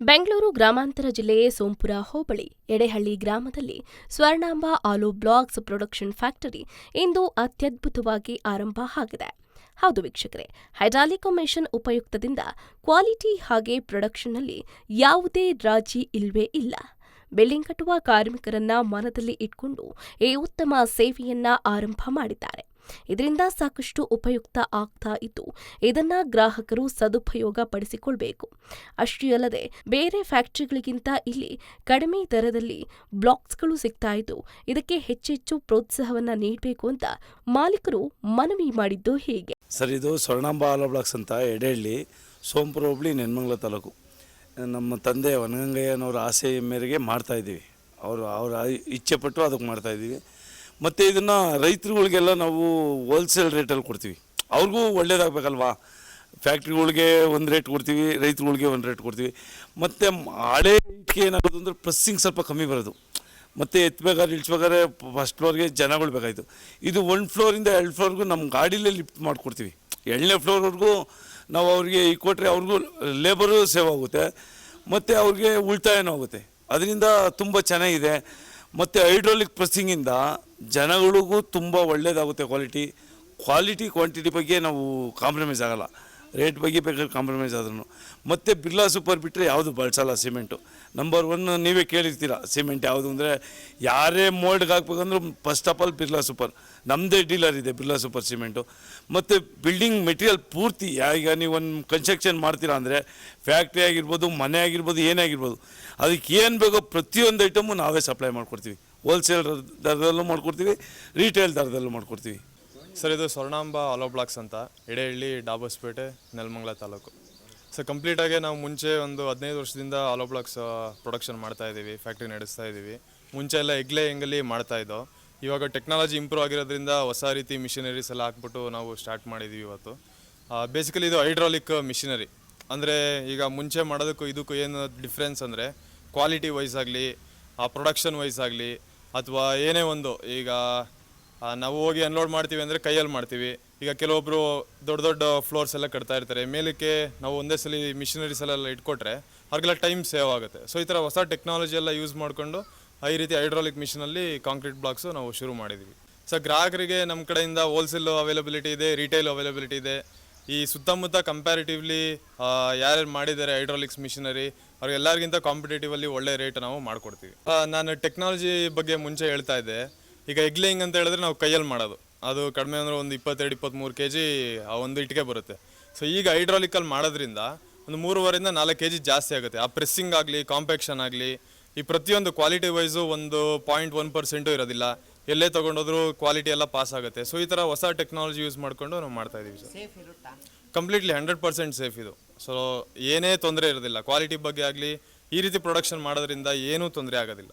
ಬೆಂಗಳೂರು ಗ್ರಾಮಾಂತರ ಜಿಲ್ಲೆಯ ಸೋಂಪುರ ಹೋಬಳಿ ಎಡೆಹಳ್ಳಿ ಗ್ರಾಮದಲ್ಲಿ ಸ್ವರ್ಣಾಂಬ ಆಲೂ ಬ್ಲಾಕ್ಸ್ ಪ್ರೊಡಕ್ಷನ್ ಫ್ಯಾಕ್ಟರಿ ಇಂದು ಅತ್ಯದ್ಭುತವಾಗಿ ಆರಂಭ ಆಗಿದೆ. ಹೌದು ವೀಕ್ಷಕರೇ, ಹೈಡ್ರಾಲಿಕ್ ಮೆಷಿನ್ ಉಪಯುಕ್ತದಿಂದ ಕ್ವಾಲಿಟಿ ಹಾಗೆ ಪ್ರೊಡಕ್ಷನ್ನಲ್ಲಿ ಯಾವುದೇ ರಾಜಿ ಇಲ್ವೇ ಇಲ್ಲ. ಬಿಲ್ಡಿಂಗ್ ಕಟ್ಟುವ ಕಾರ್ಮಿಕರನ್ನ ಮನದಲ್ಲಿ ಇಟ್ಕೊಂಡು ಈ ಉತ್ತಮ ಸೇವೆಯನ್ನ ಆರಂಭ ಮಾಡಿದ್ದಾರೆ. ಇದರಿಂದ ಸಾಕಷ್ಟು ಉಪಯುಕ್ತ ಆಗ್ತಾ ಇದ್ದು ಇದನ್ನ ಗ್ರಾಹಕರು ಸದುಪಯೋಗ ಪಡಿಸಿಕೊಳ್ಬೇಕು. ಅಷ್ಟೇ ಅಲ್ಲದೆ ಬೇರೆ ಫ್ಯಾಕ್ಟರಿಗಳಿಗಿಂತ ಇಲ್ಲಿ ಕಡಿಮೆ ದರದಲ್ಲಿ ಬ್ಲಾಕ್ಸ್ಗಳು ಸಿಗ್ತಾ ಇದ್ದು ಇದಕ್ಕೆ ಹೆಚ್ಚೆಚ್ಚು ಪ್ರೋತ್ಸಾಹವನ್ನ ನೀಡಬೇಕು ಅಂತ ಮಾಲೀಕರು ಮನವಿ ಮಾಡಿದ್ದು ಹೀಗೆ. ಸರ್, ಇದು ಸ್ವರ್ಣಾಂಬ ಆಲೂ ಬ್ಲಾಕ್ಸ್ ಅಂತ ಎಡೆಹಳ್ಳಿ ಸೋಂಪುರ ಹೋಬಳಿ ನೆನ್ಮಂಗಲ ತಾಲೂಕು. ನಮ್ಮ ತಂದೆ ವನಗಂಗಯ್ಯನವರ ಆಸೆ ಮೇರೆಗೆ ಮಾಡ್ತಾಯಿದ್ದೀವಿ. ಅವರ ಇಚ್ಛೆಪಟ್ಟು ಅದಕ್ಕೆ ಮಾಡ್ತಾಯಿದ್ದೀವಿ. ಮತ್ತು ಇದನ್ನು ರೈತರುಗಳಿಗೆಲ್ಲ ನಾವು ಹೋಲ್ಸೇಲ್ ರೇಟಲ್ಲಿ ಕೊಡ್ತೀವಿ. ಅವ್ರಿಗೂ ಒಳ್ಳೇದಾಗಬೇಕಲ್ವಾ. ಫ್ಯಾಕ್ಟ್ರಿಗಳಿಗೆ ಒಂದು ರೇಟ್ ಕೊಡ್ತೀವಿ, ರೈತರುಗಳಿಗೆ ಒಂದು ರೇಟ್ ಕೊಡ್ತೀವಿ. ಮತ್ತು ಹಳೆ ಇಟ್ಟಿಗೆ ಏನಾಗೋದು ಅಂದರೆ ಪ್ರೆಸ್ಸಿಂಗ್ ಸ್ವಲ್ಪ ಕಮ್ಮಿ ಬರೋದು. ಮತ್ತು ಎತ್ತಬೇಕಾದ್ರೆ ಇಳಿಸ್ಬೇಕಾದ್ರೆ ಫಸ್ಟ್ ಫ್ಲೋರ್ಗೆ ಜನಗಳು ಬೇಕಾಯಿತು. ಇದು 1 ಫ್ಲೋರಿಂದ 2 ಫ್ಲೋರ್ಗೂ ನಮ್ಮ ಗಾಡೀಲೇ ಲಿಫ್ಟ್ ಮಾಡಿಕೊಡ್ತೀವಿ. 2ನೇ ಫ್ಲೋರ್ವರೆಗೂ ನಾವು ಅವ್ರಿಗೆ ಕೊಟ್ಟರೆ ಅವ್ರಿಗೂ ಲೇಬರು ಸೇವ್ ಆಗುತ್ತೆ ಮತ್ತು ಅವ್ರಿಗೆ ಉಳಿತಾಯನೂ ಆಗುತ್ತೆ. ಅದರಿಂದ ತುಂಬ ಚೆನ್ನಾಗಿದೆ. ಮತ್ತು ಹೈಡ್ರಾಲಿಕ್ ಪ್ರೆಸ್ಸಿಂಗಿಂದ ಜನಗಳಿಗೂ ತುಂಬ ಒಳ್ಳೆಯದಾಗುತ್ತೆ. ಕ್ವಾಂಟಿಟಿ ಬಗ್ಗೆ ನಾವು ಕಾಂಪ್ರಮೈಸ್ ಆಗೋಲ್ಲ. ರೇಟ್ ಬಗ್ಗೆ ಬೇಕಾದ್ರೆ ಕಾಂಪ್ರಮೈಸ್ ಆದ್ರೂ. ಮತ್ತು ಬಿರ್ಲಾ ಸೂಪರ್ ಬಿಟ್ಟರೆ ಯಾವುದು ಬಳಸಲ್ಲ ಸಿಮೆಂಟು. ನಂಬರ್ 1 ನೀವೇ ಕೇಳಿರ್ತೀರ ಸಿಮೆಂಟ್ ಯಾವುದು ಅಂದರೆ, ಯಾರೇ ಮೋಲ್ಡ್ಗೆ ಹಾಕ್ಬೇಕಂದ್ರೂ first of all Birla super. ನಮ್ಮದೇ ಡೀಲರ್ ಇದೆ ಬಿರ್ಲಾ ಸೂಪರ್ ಸಿಮೆಂಟು. ಮತ್ತು ಬಿಲ್ಡಿಂಗ್ ಮೆಟೀರಿಯಲ್ ಪೂರ್ತಿ ಈಗ ನೀವು ಒಂದು ಕನ್ಸ್ಟ್ರಕ್ಷನ್ ಮಾಡ್ತೀರಾ ಅಂದರೆ ಫ್ಯಾಕ್ಟ್ರಿ ಆಗಿರ್ಬೋದು, ಮನೆ ಆಗಿರ್ಬೋದು, ಏನೇ ಆಗಿರ್ಬೋದು, ಅದಕ್ಕೆ ಏನು ಬೇಕೋ ಪ್ರತಿಯೊಂದು ಐಟಮು ನಾವೇ ಸಪ್ಲೈ ಮಾಡಿಕೊಡ್ತೀವಿ. ಹೋಲ್ಸೇಲ್ ದರದಲ್ಲೂ ಮಾಡಿಕೊಡ್ತೀವಿ, ರೀಟೇಲ್ ದರದಲ್ಲೂ ಮಾಡಿಕೊಡ್ತೀವಿ. ಸರ್, ಇದು ಸ್ವರ್ಣಾಂಬ ಆಲೂ ಬ್ಲಾಕ್ಸ್ ಅಂತ, ಎಡೆಹಳ್ಳಿ, ಡಾಬಸ್ಪೇಟೆ, ನೆಲಮಂಗಲ ತಾಲೂಕು. ಸರ್, ಕಂಪ್ಲೀಟಾಗಿ ನಾವು ಮುಂಚೆ ಒಂದು 15 ವರ್ಷದಿಂದ ಆಲೂ ಬ್ಲಾಕ್ಸ್ ಪ್ರೊಡಕ್ಷನ್ ಮಾಡ್ತಾಯಿದ್ದೀವಿ, ಫ್ಯಾಕ್ಟ್ರಿ ನಡೆಸ್ತಾ ಇದ್ದೀವಿ. ಮುಂಚೆ ಎಲ್ಲ ಹೆಂಗಲ್ಲಿ ಮಾಡ್ತಾಯಿದ್ದೋ. ಇವಾಗ ಟೆಕ್ನಾಲಜಿ ಇಂಪ್ರೂವ್ ಆಗಿರೋದ್ರಿಂದ ಹೊಸ ರೀತಿ ಮಿಷಿನರೀಸ್ ಎಲ್ಲ ಹಾಕ್ಬಿಟ್ಟು ನಾವು ಸ್ಟಾರ್ಟ್ ಮಾಡಿದ್ದೀವಿ ಇವತ್ತು. ಬೇಸಿಕಲಿ ಇದು ಹೈಡ್ರಾಲಿಕ್ ಮಿಷಿನರಿ. ಅಂದರೆ ಈಗ ಮುಂಚೆ ಮಾಡೋದಕ್ಕೂ ಇದಕ್ಕೂ ಏನು ಡಿಫ್ರೆನ್ಸ್ ಅಂದರೆ, ಕ್ವಾಲಿಟಿ ವೈಸ್ ಆಗಲಿ, ಪ್ರೊಡಕ್ಷನ್ ವೈಸ್ ಆಗಲಿ, ಅಥವಾ ಏನೇ ಒಂದು, ಈಗ ನಾವು ಹೋಗಿ ಅನ್ಲೋಡ್ ಮಾಡ್ತೀವಿ ಅಂದರೆ ಕೈಯಲ್ಲಿ ಮಾಡ್ತೀವಿ. ಈಗ ಕೆಲವೊಬ್ಬರು ದೊಡ್ಡ ಫ್ಲೋರ್ಸ್ ಎಲ್ಲ ಕಟ್ತಾ ಇರ್ತಾರೆ. ಮೇಲಕ್ಕೆ ನಾವು ಒಂದೇ ಸಲ ಮಿಷಿನರೀಸ್ ಎಲ್ಲ ಇಟ್ಕೊಟ್ರೆ ಅವ್ರಿಗೆಲ್ಲ ಟೈಮ್ ಸೇವ್ ಆಗುತ್ತೆ. ಸೊ ಈ ಥರ ಹೊಸ ಟೆಕ್ನಾಲಜಿ ಎಲ್ಲ ಯೂಸ್ ಮಾಡಿಕೊಂಡು ಈ ರೀತಿ ಹೈಡ್ರಾಲಿಕ್ ಮಿಷಿನಲ್ಲಿ ಕಾಂಕ್ರೀಟ್ ಬ್ಲಾಕ್ಸು ನಾವು ಶುರು ಮಾಡಿದ್ದೀವಿ. ಸೊ ಗ್ರಾಹಕರಿಗೆ ನಮ್ಮ ಕಡೆಯಿಂದ ಹೋಲ್ಸೇಲ್ ಅವೈಲಬಿಲಿಟಿ ಇದೆ, ರಿಟೇಲ್ ಅವೈಲಬಿಲಿಟಿ ಇದೆ. ಈ ಸುತ್ತಮುತ್ತ ಕಂಪ್ಯಾರಿಟಿವ್ಲಿ ಯಾರ್ಯಾರು ಮಾಡಿದ್ದಾರೆ ಹೈಡ್ರಾಲಿಕ್ಸ್ ಮಿಷಿನರಿ ಅವ್ರಿಗೆಲ್ಲರಿಗಿಂತ ಕಾಂಪಿಟೇಟಿವಲ್ಲಿ ಒಳ್ಳೆ ರೇಟ್ ನಾವು ಮಾಡಿಕೊಡ್ತೀವಿ. ನಾನು ಟೆಕ್ನಾಲಜಿ ಬಗ್ಗೆ ಮುಂಚೆ ಹೇಳ್ತಾ ಇದ್ದೆ. ಈಗ ಎಗ್ಲೇಯಿಂಗ್ ಅಂತ ಹೇಳಿದ್ರೆ ನಾವು ಕೈಯಲ್ಲಿ ಮಾಡೋದು, ಅದು ಕಡಿಮೆ ಅಂದರೆ ಒಂದು 22-23 kg ಆ ಒಂದು ಇಟ್ಟಿಗೆ ಬರುತ್ತೆ. ಸೊ ಈಗ ಹೈಡ್ರಾಲಿಕಲ್ಲಿ ಮಾಡೋದ್ರಿಂದ ಒಂದು 3.5 4 kg ಜಾಸ್ತಿ ಆಗುತ್ತೆ. ಆ ಪ್ರೆಸ್ಸಿಂಗ್ ಆಗಲಿ, ಕಾಂಪ್ಯಾಕ್ಷನ್ ಆಗಲಿ, ಈ ಪ್ರತಿಯೊಂದು ಕ್ವಾಲಿಟಿ ವೈಸು ಒಂದು 0.1% ಇರೋದಿಲ್ಲ. ಎಲ್ಲೇ ತೊಗೊಂಡೋದ್ರೂ ಕ್ವಾಲಿಟಿ ಎಲ್ಲ ಪಾಸ್ ಆಗುತ್ತೆ. ಸೊ ಈ ಥರ ಹೊಸ ಟೆಕ್ನಾಲಜಿ ಯೂಸ್ ಮಾಡಿಕೊಂಡು ನಾವು ಮಾಡ್ತಾಯಿದ್ದೀವಿ ಸರ್. ಕಂಪ್ಲೀಟ್ಲಿ 100% ಸೇಫ್ ಇದು. ಸೊ ಏನೇ ತೊಂದರೆ ಇರೋದಿಲ್ಲ. ಕ್ವಾಲಿಟಿ ಬಗ್ಗೆ ಆಗಲಿ, ಈ ರೀತಿ ಪ್ರೊಡಕ್ಷನ್ ಮಾಡೋದ್ರಿಂದ ಏನೂ ತೊಂದರೆ ಆಗೋದಿಲ್ಲ.